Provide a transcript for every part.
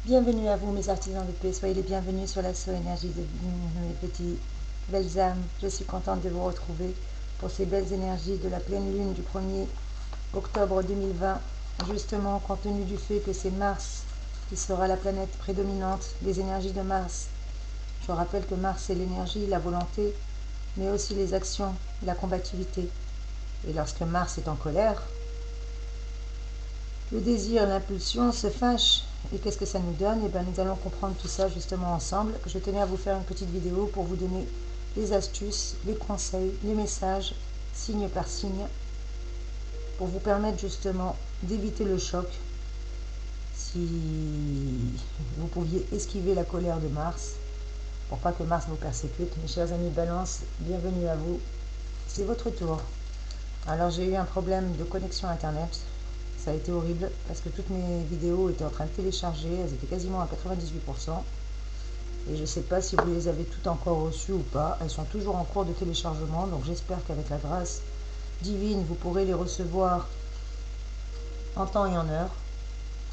Bienvenue à vous mes artisans de paix, soyez les bienvenus sur la énergie de mes petits belles âmes. Je suis contente de vous retrouver pour ces belles énergies de la pleine lune du 1er octobre 2020, justement compte tenu du fait que c'est Mars qui sera la planète prédominante des énergies de Mars. Je rappelle que Mars c'est l'énergie, la volonté, mais aussi les actions, la combativité. Et lorsque Mars est en colère, le désir, l'impulsion se fâchent. Et qu'est-ce que ça nous donne? Eh bien, nous allons comprendre tout ça justement ensemble. Je tenais à vous faire une petite vidéo pour vous donner les astuces, les conseils, les messages, signe par signe, pour vous permettre justement d'éviter le choc. Si vous pouviez esquiver la colère de Mars, pour pas que Mars vous persécute. Mes chers amis Balance, bienvenue à vous. C'est votre tour. Alors j'ai eu un problème de connexion Internet. Ça a été horrible parce que toutes mes vidéos étaient en train de télécharger, elles étaient quasiment à 98%. Et je ne sais pas si vous les avez toutes encore reçues ou pas. Elles sont toujours en cours de téléchargement, donc j'espère qu'avec la grâce divine, vous pourrez les recevoir en temps et en heure.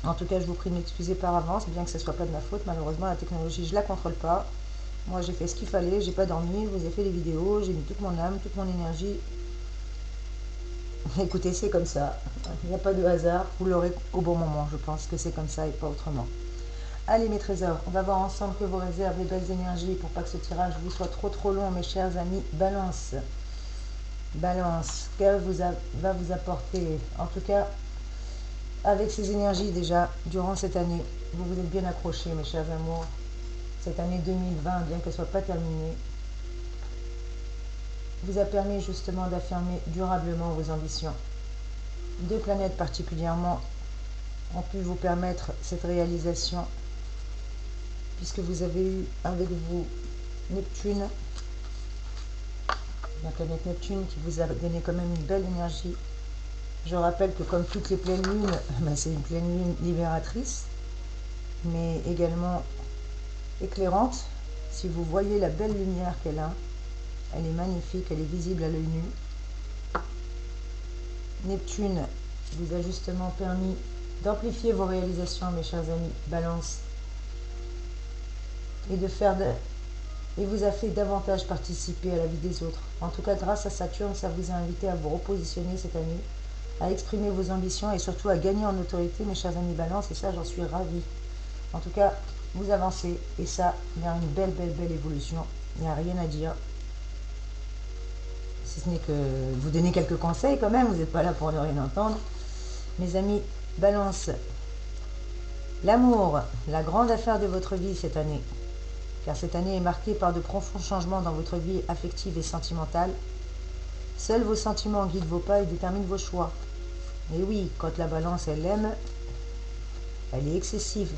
En tout cas, je vous prie de m'excuser par avance, bien que ce ne soit pas de ma faute. Malheureusement, la technologie, je ne la contrôle pas. Moi, j'ai fait ce qu'il fallait, j'ai pas dormi, je vous ai fait les vidéos, j'ai mis toute mon âme, toute mon énergie. Écoutez, c'est comme ça. Il n'y a pas de hasard. Vous l'aurez au bon moment. Je pense que c'est comme ça et pas autrement. Allez mes trésors, on va voir ensemble que vous réservez les belles énergies pour pas que ce tirage vous soit trop long, mes chers amis. Balance. Balance. Qu'elle va vous apporter? En tout cas, avec ces énergies déjà, durant cette année, vous vous êtes bien accrochés, mes chers amours. Cette année 2020, bien qu'elle ne soit pas terminée, vous a permis justement d'affirmer durablement vos ambitions. Deux planètes particulièrement ont pu vous permettre cette réalisation, puisque vous avez eu avec vous Neptune, la planète Neptune qui vous a donné quand même une belle énergie. Je rappelle que comme toutes les pleines lunes, c'est une pleine lune libératrice, mais également éclairante. Si vous voyez la belle lumière qu'elle a, elle est magnifique, elle est visible à l'œil nu. Neptune vous a justement permis d'amplifier vos réalisations, mes chers amis Balance, et vous a fait davantage participer à la vie des autres. En tout cas, grâce à Saturne, ça vous a invité à vous repositionner cette année, à exprimer vos ambitions et surtout à gagner en autorité, mes chers amis Balance, et ça, j'en suis ravie. En tout cas, vous avancez, et ça, vers une belle évolution. Il n'y a rien à dire. Si ce n'est que vous donner quelques conseils quand même, vous n'êtes pas là pour ne rien entendre. Mes amis Balance, l'amour, la grande affaire de votre vie cette année. Car cette année est marquée par de profonds changements dans votre vie affective et sentimentale. Seuls vos sentiments guident vos pas et déterminent vos choix. Et oui, quand la balance, elle aime, elle est excessive.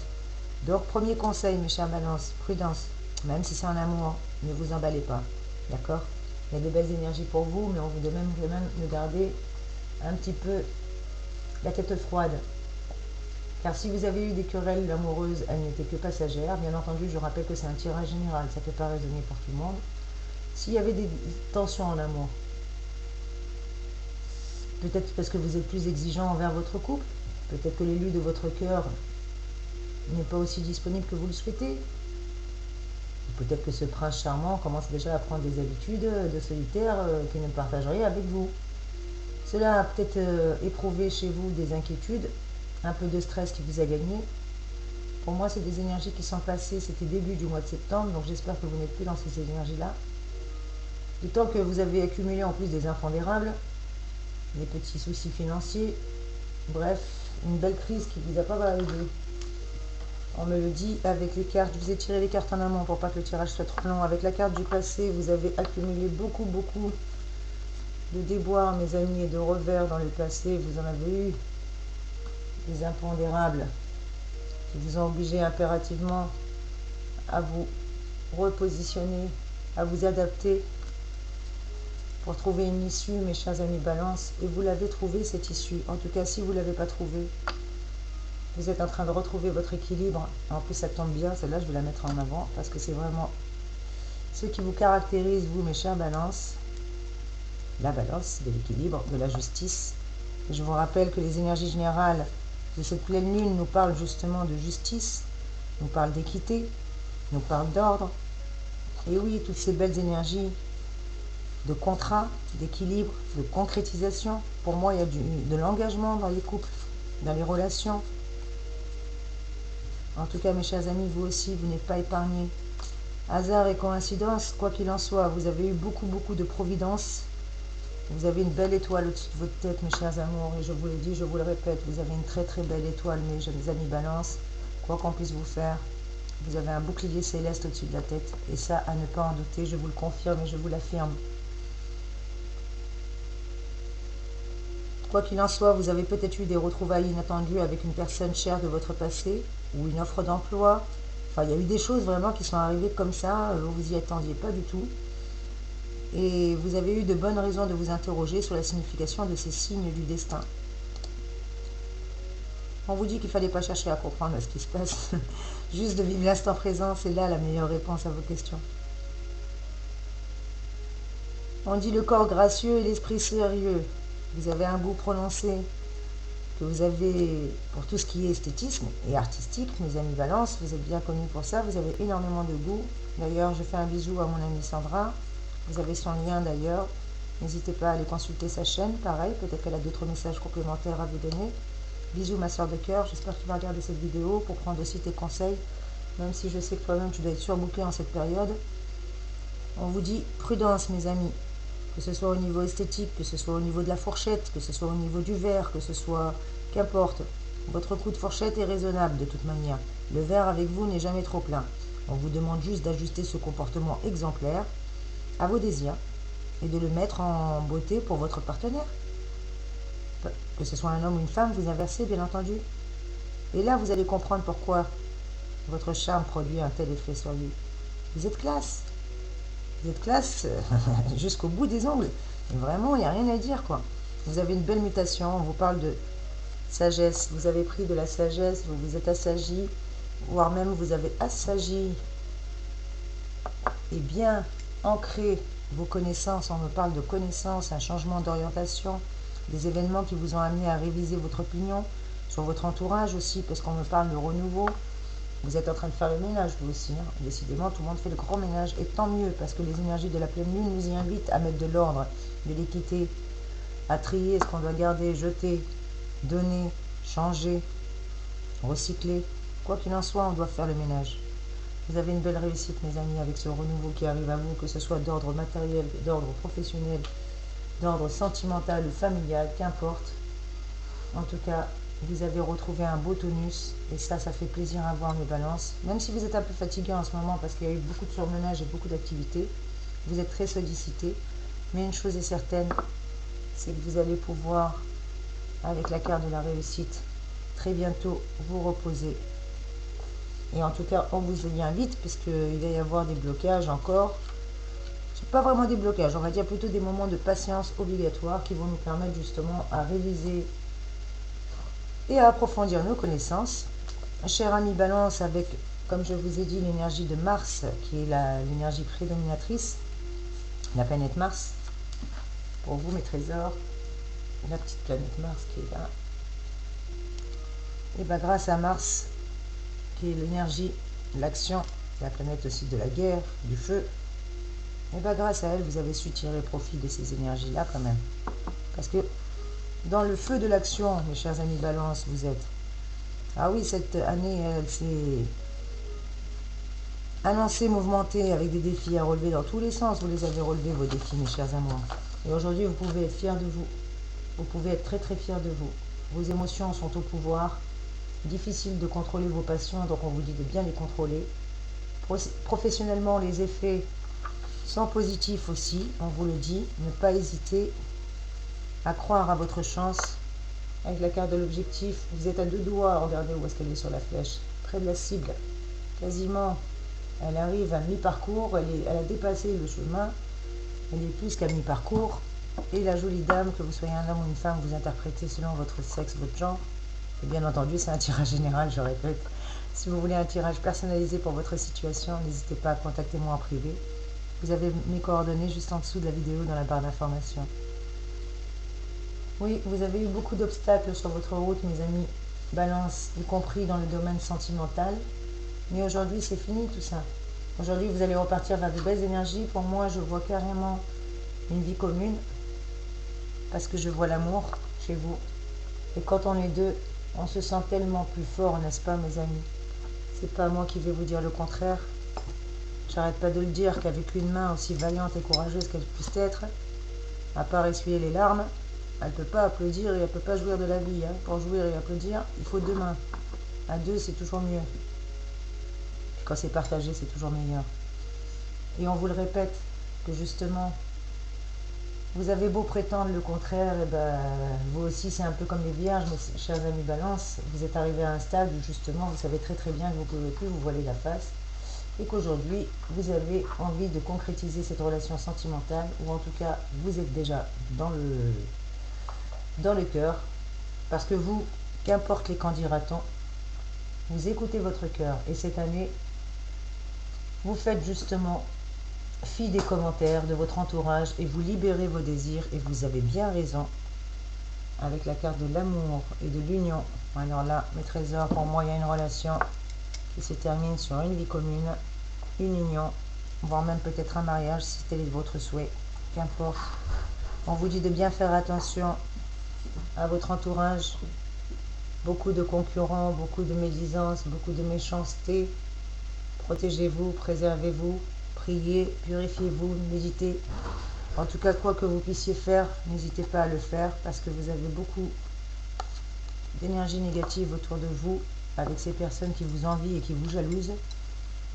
Donc, premier conseil, mes chers balances, prudence. Même si c'est en amour, ne vous emballez pas. D'accord? Il y a de belles énergies pour vous, mais on vous demande quand même de garder un petit peu la tête froide. Car si vous avez eu des querelles amoureuses, elles n'étaient que passagères. Bien entendu, je rappelle que c'est un tirage général, ça ne peut pas résonner pour tout le monde. S'il y avait des tensions en amour, peut-être parce que vous êtes plus exigeant envers votre couple, peut-être que l'élu de votre cœur n'est pas aussi disponible que vous le souhaitez. Peut-être que ce prince charmant commence déjà à prendre des habitudes de solitaire qu'il ne partagerait avec vous. Cela a peut-être éprouvé chez vous des inquiétudes, un peu de stress qui vous a gagné. Pour moi, c'est des énergies qui sont passées, c'était début du mois de septembre, donc j'espère que vous n'êtes plus dans ces énergies-là. D'autant que vous avez accumulé en plus des impondérables, des petits soucis financiers, bref, une belle crise qui ne vous a pas validé. On me le dit avec les cartes, je vous ai tiré les cartes en amont pour pas que le tirage soit trop long. Avec la carte du passé, vous avez accumulé beaucoup de déboires, mes amis, et de revers dans le passé. Vous en avez eu des impondérables qui vous ont obligé impérativement à vous repositionner, à vous adapter pour trouver une issue, mes chers amis Balance. Et vous l'avez trouvé, cette issue. En tout cas, si vous ne l'avez pas trouvée, vous êtes en train de retrouver votre équilibre. En plus, ça tombe bien, celle-là, je vais la mettre en avant parce que c'est vraiment ce qui vous caractérise, vous, mes chers Balances. La balance, de l'équilibre, de la justice. Je vous rappelle que les énergies générales de cette pleine lune nous parlent justement de justice, nous parle d'équité, nous parle d'ordre. Et oui, toutes ces belles énergies de contrat, d'équilibre, de concrétisation. Pour moi, il y a de l'engagement dans les couples, dans les relations. En tout cas, mes chers amis, vous aussi, vous n'êtes pas épargnés. Hasard et coïncidence, quoi qu'il en soit, vous avez eu beaucoup de providence. Vous avez une belle étoile au-dessus de votre tête, mes chers amours. Et je vous le dis, je vous le répète, vous avez une très belle étoile, mes jeunes amis Balance. Quoi qu'on puisse vous faire, vous avez un bouclier céleste au-dessus de la tête. Et ça, à ne pas en douter, je vous le confirme et je vous l'affirme. Quoi qu'il en soit, vous avez peut-être eu des retrouvailles inattendues avec une personne chère de votre passé ou une offre d'emploi. Enfin, il y a eu des choses vraiment qui sont arrivées comme ça, vous vous y attendiez pas du tout. Et vous avez eu de bonnes raisons de vous interroger sur la signification de ces signes du destin. On vous dit qu'il ne fallait pas chercher à comprendre ce qui se passe, juste de vivre l'instant présent, c'est là la meilleure réponse à vos questions. On dit le corps gracieux et l'esprit sérieux. Vous avez un goût prononcé, que vous avez pour tout ce qui est esthétisme et artistique, mes amis Balance, vous êtes bien connus pour ça, vous avez énormément de goût. D'ailleurs, je fais un bisou à mon amie Sandra, vous avez son lien d'ailleurs, n'hésitez pas à aller consulter sa chaîne, pareil, peut-être qu'elle a d'autres messages complémentaires à vous donner. Bisous ma soeur de cœur, j'espère que tu vas regarder cette vidéo pour prendre aussi tes conseils, même si je sais que toi-même tu dois être surbooké en cette période. On vous dit prudence mes amis, que ce soit au niveau esthétique, que ce soit au niveau de la fourchette, que ce soit au niveau du verre, que ce soit... qu'importe, votre coup de fourchette est raisonnable de toute manière. Le verre avec vous n'est jamais trop plein. On vous demande juste d'ajuster ce comportement exemplaire à vos désirs et de le mettre en beauté pour votre partenaire. Que ce soit un homme ou une femme, vous inversez bien entendu. Et là, vous allez comprendre pourquoi votre charme produit un tel effet sur lui. Vous êtes classe. Vous êtes classe jusqu'au bout des ongles. Et vraiment, il n'y a rien à dire, quoi. Vous avez une belle mutation. On vous parle de sagesse. Vous avez pris de la sagesse. Vous vous êtes assagi. Voire même, vous avez assagi et bien ancré vos connaissances. On me parle de connaissances, un changement d'orientation, des événements qui vous ont amené à réviser votre opinion sur votre entourage aussi, parce qu'on me parle de renouveau. Vous êtes en train de faire le ménage, vous aussi. Hein. Décidément, tout le monde fait le grand ménage. Et tant mieux, parce que les énergies de la pleine lune nous y invitent à mettre de l'ordre, de l'équité, à trier ce qu'on doit garder, jeter, donner, changer, recycler. Quoi qu'il en soit, on doit faire le ménage. Vous avez une belle réussite, mes amis, avec ce renouveau qui arrive à vous, que ce soit d'ordre matériel, d'ordre professionnel, d'ordre sentimental ou familial, qu'importe. En tout cas, vous avez retrouvé un beau tonus et ça fait plaisir à voir mes balances. Même si vous êtes un peu fatigué en ce moment parce qu'il y a eu beaucoup de surmenage et beaucoup d'activités, vous êtes très sollicité. Mais une chose est certaine, c'est que vous allez pouvoir, avec la carte de la réussite, très bientôt vous reposer. Et en tout cas, on vous y invite puisqu'il va y avoir des blocages encore. Pas vraiment des blocages, on va dire plutôt des moments de patience obligatoires qui vont nous permettre justement à réviser et à approfondir nos connaissances. Cher ami Balance, avec, comme je vous ai dit, l'énergie de Mars, qui est l'énergie prédominatrice, la planète Mars, pour vous mes trésors, la petite planète Mars qui est là. Et bien grâce à Mars, qui est l'énergie de l'action, la planète aussi de la guerre, du feu, et bien grâce à elle, vous avez su tirer profit de ces énergies-là quand même. Parce que dans le feu de l'action, mes chers amis Balance, vous êtes. Ah oui, cette année, elle s'est annoncée, mouvementée, avec des défis à relever dans tous les sens. Vous les avez relevés, vos défis, mes chers amours. Et aujourd'hui, vous pouvez être fiers de vous. Vous pouvez être très fiers de vous. Vos émotions sont au pouvoir. Difficile de contrôler vos passions, donc on vous dit de bien les contrôler. Professionnellement, les effets sont positifs aussi, on vous le dit. Ne pas hésiter à croire à votre chance. Avec la carte de l'objectif, vous êtes à 2 doigts, regardez où est-ce qu'elle est sur la flèche, près de la cible, quasiment. Elle arrive à mi-parcours, elle a dépassé le chemin, elle est plus qu'à mi-parcours. Et la jolie dame, que vous soyez un homme ou une femme, vous interprétez selon votre sexe, votre genre. Et bien entendu, c'est un tirage général, je répète. Si vous voulez un tirage personnalisé pour votre situation, n'hésitez pas à contacter moi en privé. Vous avez mes coordonnées juste en dessous de la vidéo dans la barre d'information. Oui, vous avez eu beaucoup d'obstacles sur votre route, mes amis Balance, y compris dans le domaine sentimental. Mais aujourd'hui, c'est fini tout ça. Aujourd'hui, vous allez repartir vers de belles énergies. Pour moi, je vois carrément une vie commune parce que je vois l'amour chez vous. Et quand on est deux, on se sent tellement plus fort, n'est-ce pas, mes amis? C'est pas moi qui vais vous dire le contraire. J'arrête pas de le dire qu'avec une main aussi vaillante et courageuse qu'elle puisse être, à part essuyer les larmes, elle ne peut pas applaudir et elle ne peut pas jouir de la vie. Hein. Pour jouir et applaudir, il faut deux mains. À deux, c'est toujours mieux. Puis quand c'est partagé, c'est toujours meilleur. Et on vous le répète, que justement, vous avez beau prétendre le contraire, et ben, vous aussi c'est un peu comme les vierges, mes chers amis Balance, vous êtes arrivés à un stade où justement vous savez très très bien que vous ne pouvez plus vous voiler la face et qu'aujourd'hui vous avez envie de concrétiser cette relation sentimentale, ou en tout cas vous êtes déjà dans le cœur, parce que vous, qu'importe les qu'en dira-t-on, vous écoutez votre cœur et cette année vous faites justement fi des commentaires de votre entourage et vous libérez vos désirs, et vous avez bien raison avec la carte de l'amour et de l'union. Alors là, mes trésors, pour moi il y a une relation qui se termine sur une vie commune, une union, voire même peut-être un mariage si tel est votre souhait, qu'importe. On vous dit de bien faire attention à votre entourage, beaucoup de concurrents, beaucoup de médisance, beaucoup de méchanceté. Protégez-vous, préservez-vous, priez, purifiez-vous, méditez. En tout cas, quoi que vous puissiez faire, n'hésitez pas à le faire parce que vous avez beaucoup d'énergie négative autour de vous avec ces personnes qui vous envient et qui vous jalousent.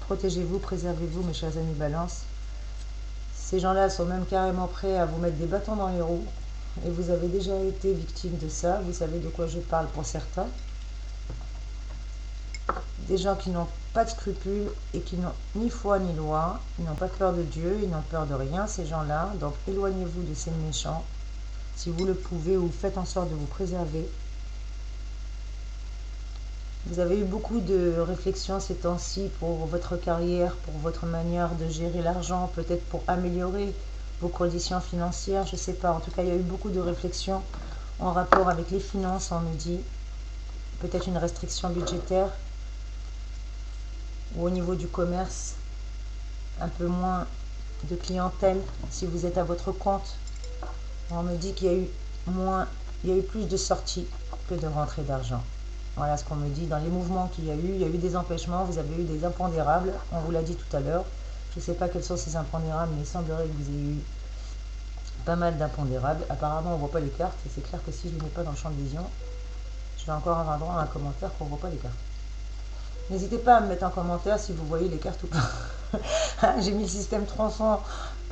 Protégez-vous, préservez-vous, mes chers amis Balance. Ces gens-là sont même carrément prêts à vous mettre des bâtons dans les roues et vous avez déjà été victime de ça. Vous savez de quoi je parle pour certains. Des gens qui n'ont pas de scrupules et qui n'ont ni foi ni loi, ils n'ont pas peur de Dieu, ils n'ont peur de rien, ces gens-là. Donc éloignez-vous de ces méchants. Si vous le pouvez, ou faites en sorte de vous préserver. Vous avez eu beaucoup de réflexions ces temps-ci pour votre carrière, pour votre manière de gérer l'argent, peut-être pour améliorer vos conditions financières, je ne sais pas. En tout cas, il y a eu beaucoup de réflexions en rapport avec les finances, on me dit. Peut-être une restriction budgétaire. Ou au niveau du commerce, un peu moins de clientèle si vous êtes à votre compte. On me dit qu'il y a eu plus de sorties que de rentrées d'argent. Voilà ce qu'on me dit. Dans les mouvements qu'il y a eu des empêchements, vous avez eu des impondérables, on vous l'a dit tout à l'heure. Je ne sais pas quels sont ces impondérables, mais il semblerait que vous ayez eu pas mal d'impondérables. Apparemment, on ne voit pas les cartes, et c'est clair que si je ne les mets pas dans le champ de vision, je vais encore avoir droit à un commentaire qu'on ne voit pas les cartes. N'hésitez pas à me mettre en commentaire si vous voyez les cartes ou pas. J'ai mis le système tronçon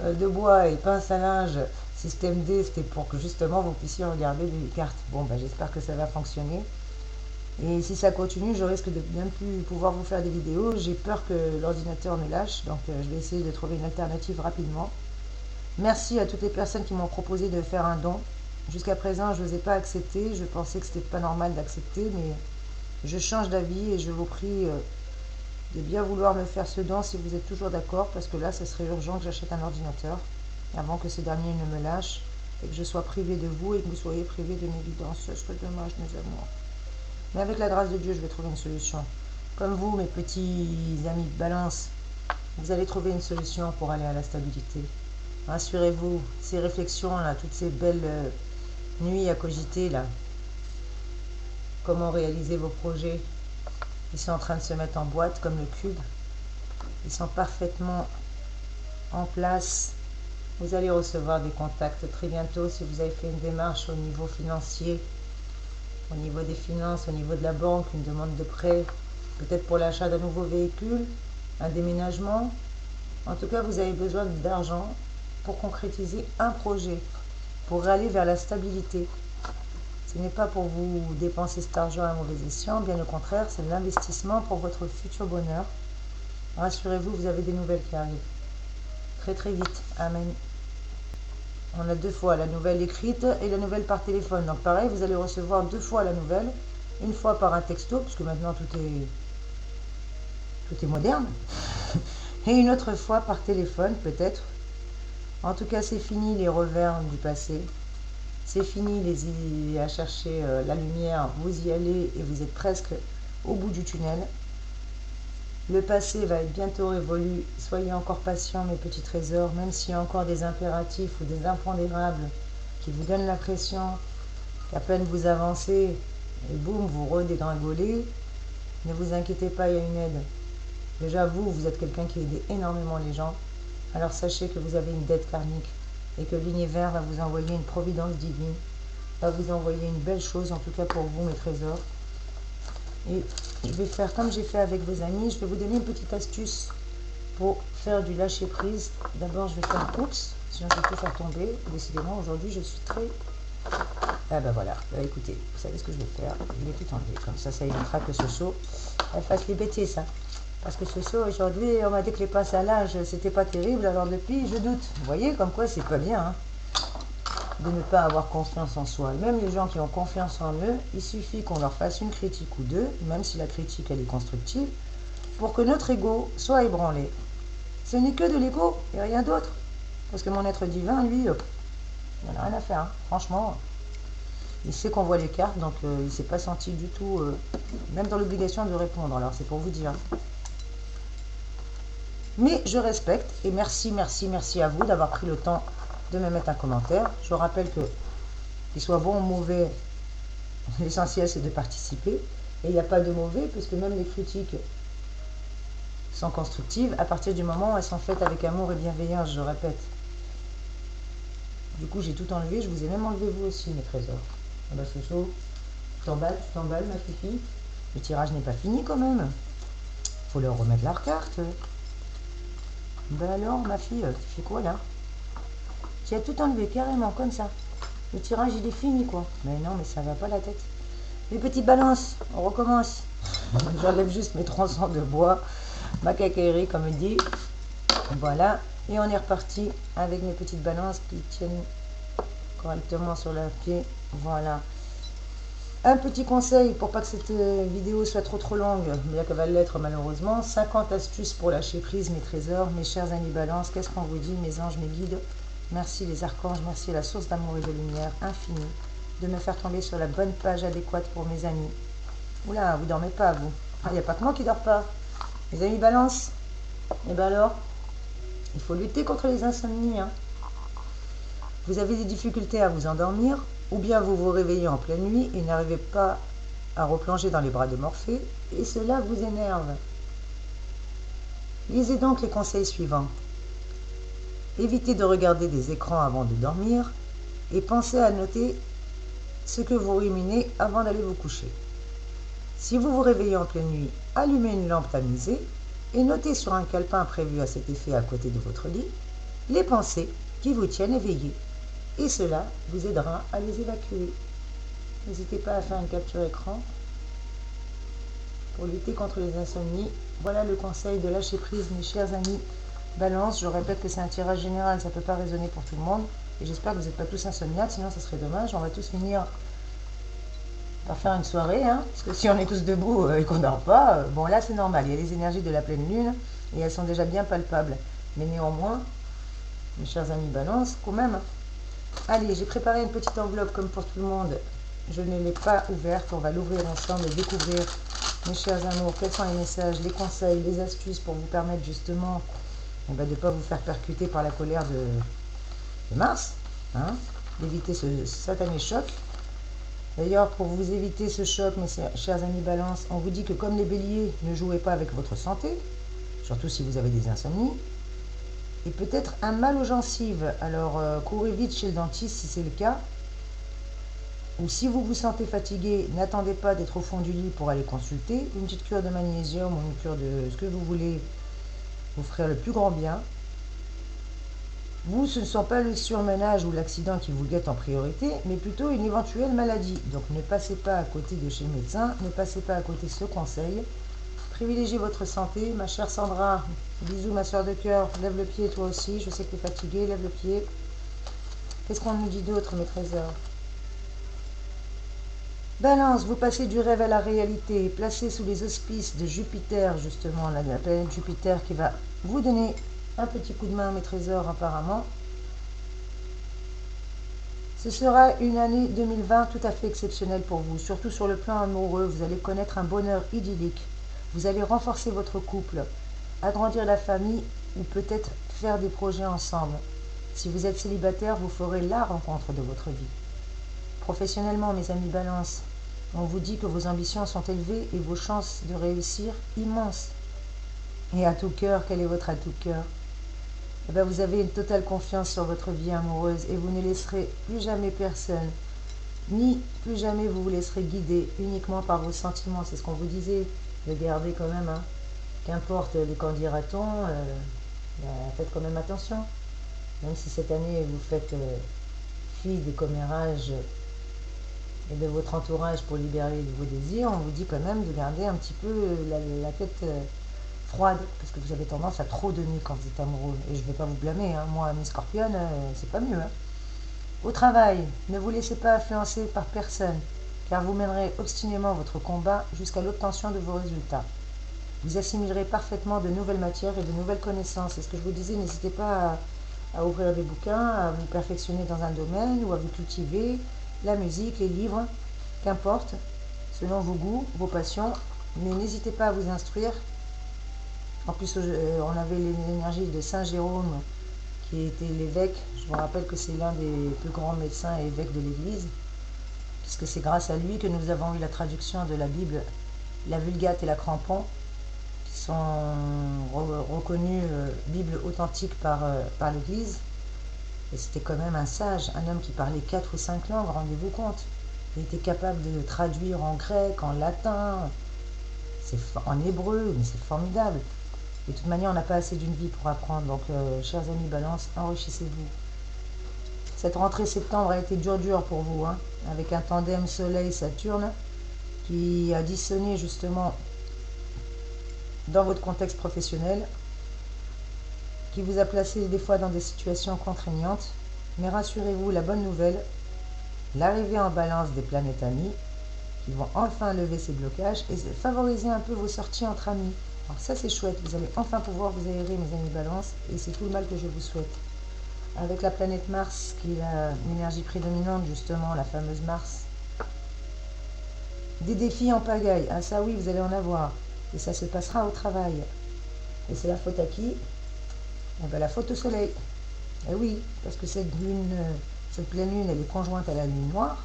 de bois et pince à linge, système D, c'était pour que justement vous puissiez regarder les cartes. Bon, ben, j'espère que ça va fonctionner. Et si ça continue, je risque de bien plus pouvoir vous faire des vidéos. J'ai peur que l'ordinateur me lâche, donc je vais essayer de trouver une alternative rapidement. Merci à toutes les personnes qui m'ont proposé de faire un don. Jusqu'à présent, je n'osais pas accepter. Je pensais que c'était pas normal d'accepter, mais je change d'avis et je vous prie de bien vouloir me faire ce don si vous êtes toujours d'accord, parce que là, ce serait urgent que j'achète un ordinateur avant que ce dernier ne me lâche et que je sois privée de vous et que vous soyez privés de mes guidances. Ce serait dommage, mes amours. Mais avec la grâce de Dieu, je vais trouver une solution. Comme vous, mes petits amis de Balance, vous allez trouver une solution pour aller à la stabilité. Rassurez-vous, ces réflexions-là, toutes ces belles nuits à cogiter, là, comment réaliser vos projets, ils sont en train de se mettre en boîte comme le cube. Ils sont parfaitement en place. Vous allez recevoir des contacts très bientôt si vous avez fait une démarche au niveau financier, au niveau des finances, au niveau de la banque, une demande de prêt, peut-être pour l'achat d'un nouveau véhicule, un déménagement. En tout cas, vous avez besoin d'argent pour concrétiser un projet, pour aller vers la stabilité. Ce n'est pas pour vous dépenser cet argent à mauvais escient, bien au contraire, c'est de l'investissement pour votre futur bonheur. Rassurez-vous, vous avez des nouvelles qui arrivent. Très très vite. Amen. On a 2 fois la nouvelle écrite et la nouvelle par téléphone. Donc pareil, vous allez recevoir 2 fois la nouvelle. Une fois par un texto, puisque maintenant tout est moderne. Et une autre fois par téléphone, peut-être. En tout cas, c'est fini les revers du passé. C'est fini à chercher la lumière. Vous y allez et vous êtes presque au bout du tunnel. Le passé va être bientôt révolu. Soyez encore patients, mes petits trésors, même s'il y a encore des impératifs ou des impondérables qui vous donnent l'impression qu'à peine vous avancez et boum, vous redégringolez. Ne vous inquiétez pas, il y a une aide. Déjà, vous êtes quelqu'un qui aide énormément les gens. Alors sachez que vous avez une dette karmique et que l'univers va vous envoyer une providence divine, va vous envoyer une belle chose, en tout cas pour vous, mes trésors. Et je vais faire comme j'ai fait avec vos amis, je vais vous donner une petite astuce pour faire du lâcher prise. D'abord, je vais faire oups, sinon je vais tout faire tomber. Décidément, aujourd'hui, je suis très... Ah ben voilà, écoutez, vous savez ce que je vais faire, je vais tout enlever. Comme ça évitera que ce saut, elle fasse les bêtises. Hein. Parce que ce saut, aujourd'hui, on m'a dit que les passes à l'âge, c'était pas terrible, alors depuis, je doute. Vous voyez, comme quoi, c'est pas bien. Hein, de ne pas avoir confiance en soi. Même les gens qui ont confiance en eux, il suffit qu'on leur fasse une critique ou deux, même si la critique elle est constructive, pour que notre ego soit ébranlé. Ce n'est que de l'ego et rien d'autre. Parce que mon être divin, lui, il n'en a rien à faire. Hein. Franchement, il sait qu'on voit les cartes, donc il ne s'est pas senti du tout, même dans l'obligation de répondre. Alors c'est pour vous dire. Mais je respecte et merci, merci, merci à vous d'avoir pris le temps de me mettre un commentaire. Je vous rappelle que qu'il soit bon ou mauvais, l'essentiel c'est de participer. Et il n'y a pas de mauvais, puisque même les critiques sont constructives à partir du moment où elles sont faites avec amour et bienveillance, je répète. Du coup, j'ai tout enlevé, je vous ai même enlevé vous aussi, mes trésors. Ah bah Soso, tu t'emballes, ma fifi. Le tirage n'est pas fini quand même. Faut leur remettre leur carte. Ben alors, ma fille, tu fais quoi là? Tu as tout enlevé carrément, comme ça. Le tirage, il est fini, quoi. Mais non, mais ça va pas la tête. Les petites balances, on recommence. J'enlève juste mes tronçons de bois, ma cacaillerie, comme il dit. Voilà. Et on est reparti avec mes petites balances qui tiennent correctement sur leur pied. Voilà. Un petit conseil pour pas que cette vidéo soit trop longue, bien qu'elle va l'être malheureusement. 50 astuces pour lâcher prise, mes trésors, mes chers amis balance. Qu'est-ce qu'on vous dit, mes anges, mes guides? Merci les archanges, merci la source d'amour et de lumière infinie de me faire tomber sur la bonne page adéquate pour mes amis. Oula, vous dormez pas, vous. Il n'y a pas que moi qui dors pas. Les amis balance. Et ben alors, il faut lutter contre les insomnies. Hein. Vous avez des difficultés à vous endormir, ou bien vous vous réveillez en pleine nuit et n'arrivez pas à replonger dans les bras de Morphée, et cela vous énerve. Lisez donc les conseils suivants. Évitez de regarder des écrans avant de dormir, et pensez à noter ce que vous ruminez avant d'aller vous coucher. Si vous vous réveillez en pleine nuit, allumez une lampe tamisée, et notez sur un calepin prévu à cet effet à côté de votre lit les pensées qui vous tiennent éveillé. Et cela vous aidera à les évacuer. N'hésitez pas à faire une capture écran pour lutter contre les insomnies. Voilà le conseil de lâcher prise, mes chers amis Balance. Je répète que c'est un tirage général, ça ne peut pas résonner pour tout le monde. Et j'espère que vous n'êtes pas tous insomniaques, sinon ça serait dommage. On va tous finir par faire une soirée, hein, parce que si on est tous debout et qu'on ne dort pas, bon là c'est normal. Il y a les énergies de la pleine lune et elles sont déjà bien palpables. Mais néanmoins, mes chers amis Balance, quand même... Allez, j'ai préparé une petite enveloppe comme pour tout le monde. Je ne l'ai pas ouverte. On va l'ouvrir ensemble et découvrir, mes chers amours, quels sont les messages, les conseils, les astuces pour vous permettre justement de ne pas vous faire percuter par la colère de Mars, hein, d'éviter ce satané choc. D'ailleurs, pour vous éviter ce choc, mes chers amis Balance, on vous dit que comme les béliers, ne jouez pas avec votre santé, surtout si vous avez des insomnies. Et peut-être un mal aux gencives. Alors, courez vite chez le dentiste si c'est le cas. Ou si vous vous sentez fatigué, n'attendez pas d'être au fond du lit pour aller consulter. Une petite cure de magnésium ou une cure de ce que vous voulez vous ferait le plus grand bien. Vous, ce ne sont pas le surmenage ou l'accident qui vous guette en priorité, mais plutôt une éventuelle maladie. Donc ne passez pas à côté de chez le médecin, ne passez pas à côté de ce conseil. Privilégiez votre santé, ma chère Sandra. Bisous, ma soeur de cœur. Lève le pied, toi aussi. Je sais que tu es fatiguée. Lève le pied. Qu'est-ce qu'on nous dit d'autre, mes trésors? Balance, vous passez du rêve à la réalité. Placez sous les auspices de Jupiter, justement, la planète Jupiter qui va vous donner un petit coup de main, mes trésors, apparemment. Ce sera une année 2020 tout à fait exceptionnelle pour vous, surtout sur le plan amoureux. Vous allez connaître un bonheur idyllique. Vous allez renforcer votre couple, agrandir la famille ou peut-être faire des projets ensemble. Si vous êtes célibataire, vous ferez la rencontre de votre vie. Professionnellement, mes amis Balance, on vous dit que vos ambitions sont élevées et vos chances de réussir immenses. Et à tout cœur, quel est votre à tout cœur? Eh bien, vous avez une totale confiance sur votre vie amoureuse et vous ne laisserez plus jamais personne, ni plus jamais vous vous laisserez guider uniquement par vos sentiments. C'est ce qu'on vous disait, de garder quand même, hein, qu'importe les qu'en dira-t-on, faites quand même attention. Même si cette année vous faites fi des commérages et de votre entourage pour libérer vos désirs, on vous dit quand même de garder un petit peu la tête froide, parce que vous avez tendance à trop donner quand vous êtes amoureux. Et je ne vais pas vous blâmer, hein. Moi, mes scorpionnes, c'est pas mieux. Hein. Au travail, ne vous laissez pas influencer par personne, car vous mènerez obstinément votre combat jusqu'à l'obtention de vos résultats. Vous assimilerez parfaitement de nouvelles matières et de nouvelles connaissances. C'est ce que je vous disais, n'hésitez pas à ouvrir des bouquins, à vous perfectionner dans un domaine ou à vous cultiver, la musique, les livres, qu'importe, selon vos goûts, vos passions, mais n'hésitez pas à vous instruire. En plus, on avait l'énergie de Saint Jérôme, qui était l'évêque. Je vous rappelle que c'est l'un des plus grands médecins et évêques de l'Église, puisque c'est grâce à lui que nous avons eu la traduction de la Bible, la Vulgate et la Crampon, qui sont reconnus Bible authentique par l'Église. Et c'était quand même un sage, un homme qui parlait 4 ou 5 langues, rendez-vous compte. Il était capable de traduire en grec, en latin, en hébreu, mais c'est formidable. De toute manière, on n'a pas assez d'une vie pour apprendre. Donc, chers amis Balance, enrichissez-vous. Cette rentrée septembre a été dur pour vous, hein, avec un tandem Soleil-Saturne qui a dissonné justement dans votre contexte professionnel, qui vous a placé des fois dans des situations contraignantes. Mais rassurez-vous, la bonne nouvelle, l'arrivée en Balance des planètes amies, qui vont enfin lever ces blocages et favoriser un peu vos sorties entre amis. Alors ça c'est chouette, vous allez enfin pouvoir vous aérer mes amis Balance, et c'est tout le mal que je vous souhaite. Avec la planète Mars, qui est l'énergie prédominante justement, la fameuse Mars. Des défis en pagaille, ah ça oui, vous allez en avoir, et ça se passera au travail. Et c'est la faute à qui? Eh bien, la faute au soleil. Eh oui, parce que cette pleine lune, elle est conjointe à la lune noire,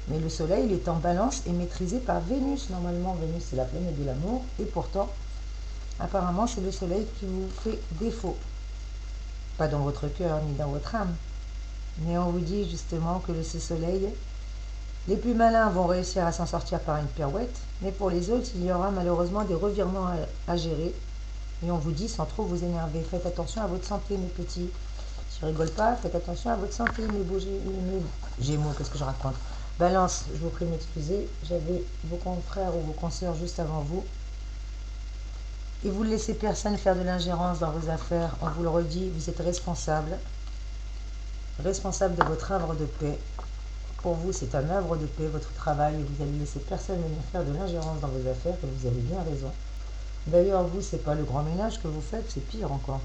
mais le soleil, il est en Balance et maîtrisé par Vénus. Normalement, Vénus, c'est la planète de l'amour, et pourtant, apparemment, c'est le soleil qui vous fait défaut. Pas dans votre cœur ni dans votre âme. Mais on vous dit justement que ce soleil, les plus malins vont réussir à s'en sortir par une pirouette, mais pour les autres, il y aura malheureusement des revirements à gérer. Et on vous dit sans trop vous énerver. Faites attention à votre santé, mes petits. Je rigole pas, faites attention à votre santé, mes beaux Gémeaux, qu'est-ce que je raconte? Balance, je vous prie de m'excuser, j'avais vos confrères ou vos consoeurs juste avant vous. Et vous ne laissez personne faire de l'ingérence dans vos affaires. On vous le redit, vous êtes responsable de votre havre de paix. Pour vous, c'est un havre de paix, votre travail, et vous allez laisser personne venir faire de l'ingérence dans vos affaires, et vous avez bien raison. D'ailleurs, vous, c'est pas le grand ménage que vous faites, c'est pire encore.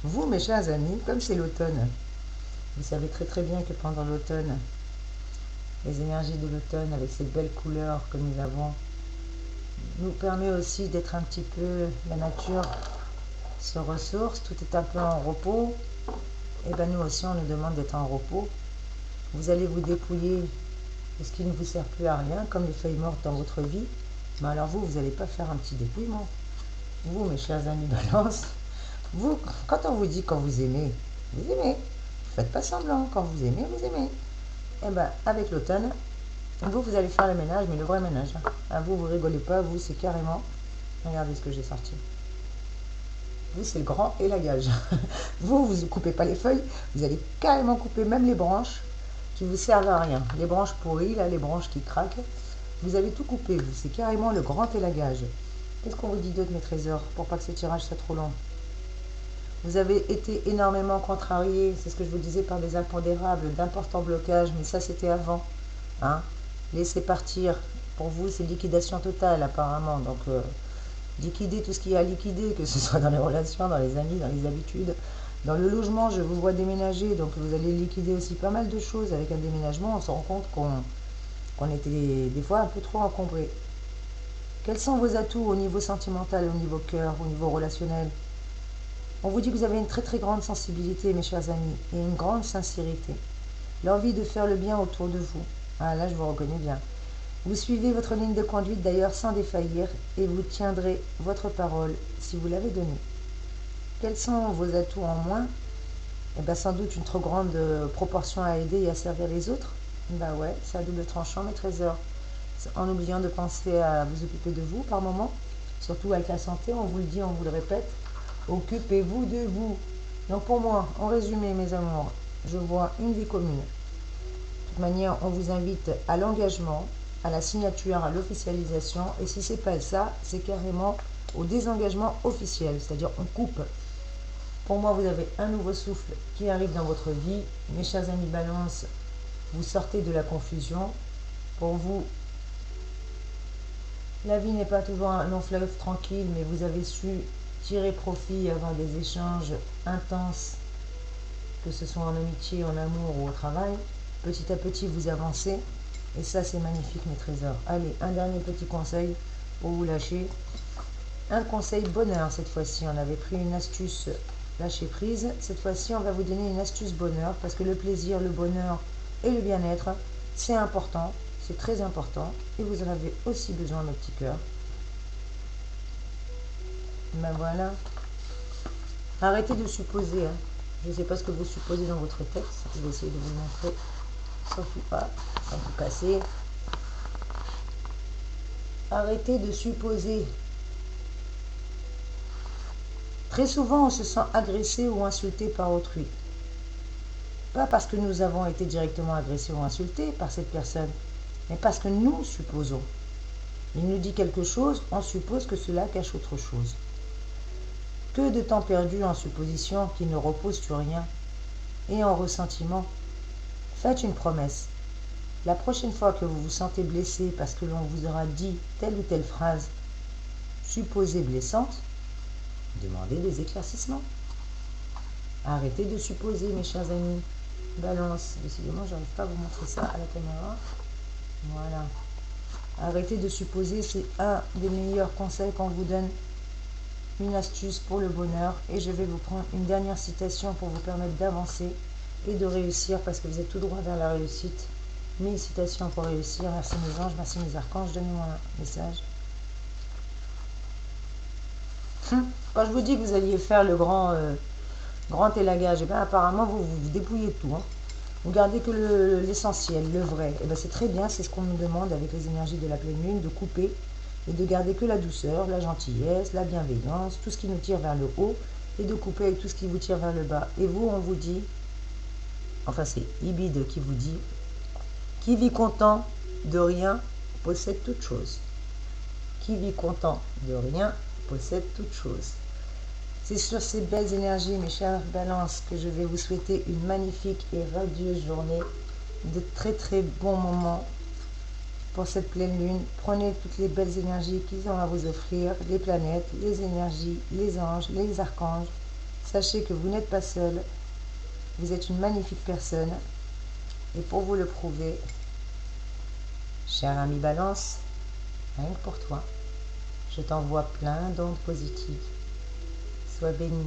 Vous, mes chers amis, comme c'est l'automne, vous savez très bien que pendant l'automne, les énergies de l'automne, avec ces belles couleurs que nous avons, nous permet aussi d'être un petit peu, la nature se ressource, tout est un peu en repos, et bien nous aussi on nous demande d'être en repos. Vous allez vous dépouiller de ce qui ne vous sert plus à rien, comme les feuilles mortes dans votre vie, mais alors vous n'allez pas faire un petit dépouillement. Vous, mes chers amis Balance, vous, quand on vous dit quand vous aimez, vous aimez. Faites pas semblant, quand vous aimez, vous aimez. Et bien, avec l'automne, vous allez faire le ménage, mais le vrai ménage. À vous rigolez pas, vous, c'est carrément... Regardez ce que j'ai sorti. Vous, c'est le grand et la gage. Vous coupez pas les feuilles, vous allez carrément couper même les branches qui vous servent à rien. Les branches pourries, là, les branches qui craquent, vous allez tout couper, vous. C'est carrément le grand et la gage. Qu'est-ce qu'on vous dit d'autre, mes trésors, pour pas que ce tirage soit trop long? Vous avez été énormément contrarié, c'est ce que je vous disais, par des impondérables, d'importants blocages, mais ça c'était avant. Hein, laissez partir. Pour vous, c'est liquidation totale apparemment. Donc, liquider tout ce qu'il y a à liquider, que ce soit dans les relations, dans les amis, dans les habitudes. Dans le logement, je vous vois déménager, donc vous allez liquider aussi pas mal de choses. Avec un déménagement, on se rend compte qu'on était des fois un peu trop encombré. Quels sont vos atouts au niveau sentimental, au niveau cœur, au niveau relationnel? On vous dit que vous avez une très très grande sensibilité, mes chers amis, et une grande sincérité. L'envie de faire le bien autour de vous. Ah là, je vous reconnais bien. Vous suivez votre ligne de conduite d'ailleurs sans défaillir et vous tiendrez votre parole si vous l'avez donnée. Quels sont vos atouts en moins? Eh bien, sans doute une trop grande proportion à aider et à servir les autres. Bah ouais, c'est à double tranchant, mes trésors. En oubliant de penser à vous occuper de vous par moment, surtout avec la santé, on vous le dit, on vous le répète. Occupez-vous de vous. Donc pour moi, en résumé, mes amours, je vois une vie commune. De toute manière, on vous invite à l'engagement, à la signature, à l'officialisation. Et si c'est pas ça, c'est carrément au désengagement officiel, c'est-à-dire on coupe. Pour moi, vous avez un nouveau souffle qui arrive dans votre vie. Mes chers amis Balance, vous sortez de la confusion. Pour vous, la vie n'est pas toujours un long fleuve tranquille, mais vous avez su tirer profit, avoir des échanges intenses, que ce soit en amitié, en amour ou au travail. Petit à petit, vous avancez. Et ça, c'est magnifique, mes trésors. Allez, un dernier petit conseil pour vous lâcher. Un conseil bonheur, cette fois-ci. On avait pris une astuce lâcher prise. Cette fois-ci, on va vous donner une astuce bonheur, parce que le plaisir, le bonheur et le bien-être, c'est important. C'est très important. Et vous en avez aussi besoin, mes petits cœurs. Ben voilà. Arrêtez de supposer. Hein. Je ne sais pas ce que vous supposez dans votre texte. Je vais essayer de vous le montrer. Surtout pas. Sans vous casser. Arrêtez de supposer. Très souvent, on se sent agressé ou insulté par autrui. Pas parce que nous avons été directement agressés ou insultés par cette personne, mais parce que nous supposons. Il nous dit quelque chose, on suppose que cela cache autre chose. Que de temps perdu en suppositions qui ne reposent sur rien et en ressentiment. Faites une promesse. La prochaine fois que vous vous sentez blessé parce que l'on vous aura dit telle ou telle phrase supposée blessante, demandez des éclaircissements. Arrêtez de supposer, mes chers amis. Balance. Décidément, je n'arrive pas à vous montrer ça à la caméra. Voilà. Arrêtez de supposer, c'est un des meilleurs conseils qu'on vous donne. Une astuce pour le bonheur. Et je vais vous prendre une dernière citation pour vous permettre d'avancer et de réussir parce que vous êtes tout droit vers la réussite. 1000 citations pour réussir. Merci mes anges, merci mes archanges. Donnez-moi un message. Quand je vous dis que vous alliez faire le grand élagage, et bien apparemment vous vous dépouillez de tout. Hein. Vous gardez que l'essentiel, le vrai. Et bien c'est très bien, c'est ce qu'on nous demande avec les énergies de la pleine lune, de couper et de garder que la douceur, la gentillesse, la bienveillance, tout ce qui nous tire vers le haut et de couper avec tout ce qui vous tire vers le bas. Et vous, on vous dit, enfin c'est Ibid qui vous dit, qui vit content de rien possède toute chose. Qui vit content de rien possède toute chose. C'est sur ces belles énergies, mes chers balances, que je vais vous souhaiter une magnifique et radieuse journée, de très très bons moments pour cette pleine lune. Prenez toutes les belles énergies qu'ils ont à vous offrir, les planètes, les énergies, les anges, les archanges. Sachez que vous n'êtes pas seul, vous êtes une magnifique personne. Et pour vous le prouver, cher ami Balance, rien que pour toi, je t'envoie plein d'ondes positives. Sois béni.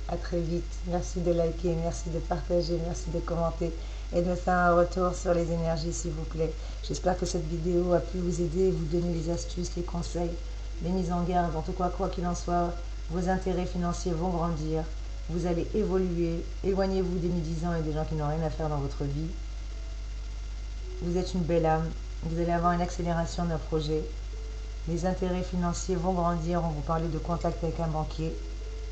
À très vite. Merci de liker, merci de partager, merci de commenter et de me faire un retour sur les énergies, s'il vous plaît. J'espère que cette vidéo a pu vous aider, vous donner les astuces, les conseils, les mises en garde. En tout cas, quoi qu'il en soit, vos intérêts financiers vont grandir. Vous allez évoluer. Éloignez-vous des médisants et des gens qui n'ont rien à faire dans votre vie. Vous êtes une belle âme. Vous allez avoir une accélération d'un projet. Les intérêts financiers vont grandir. On vous parlait de contact avec un banquier.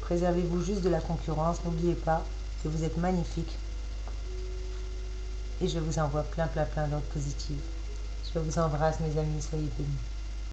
Préservez-vous juste de la concurrence. N'oubliez pas que vous êtes magnifique. Et je vous envoie plein d'ondes positives. Je vous embrasse, mes amis. Soyez bénis.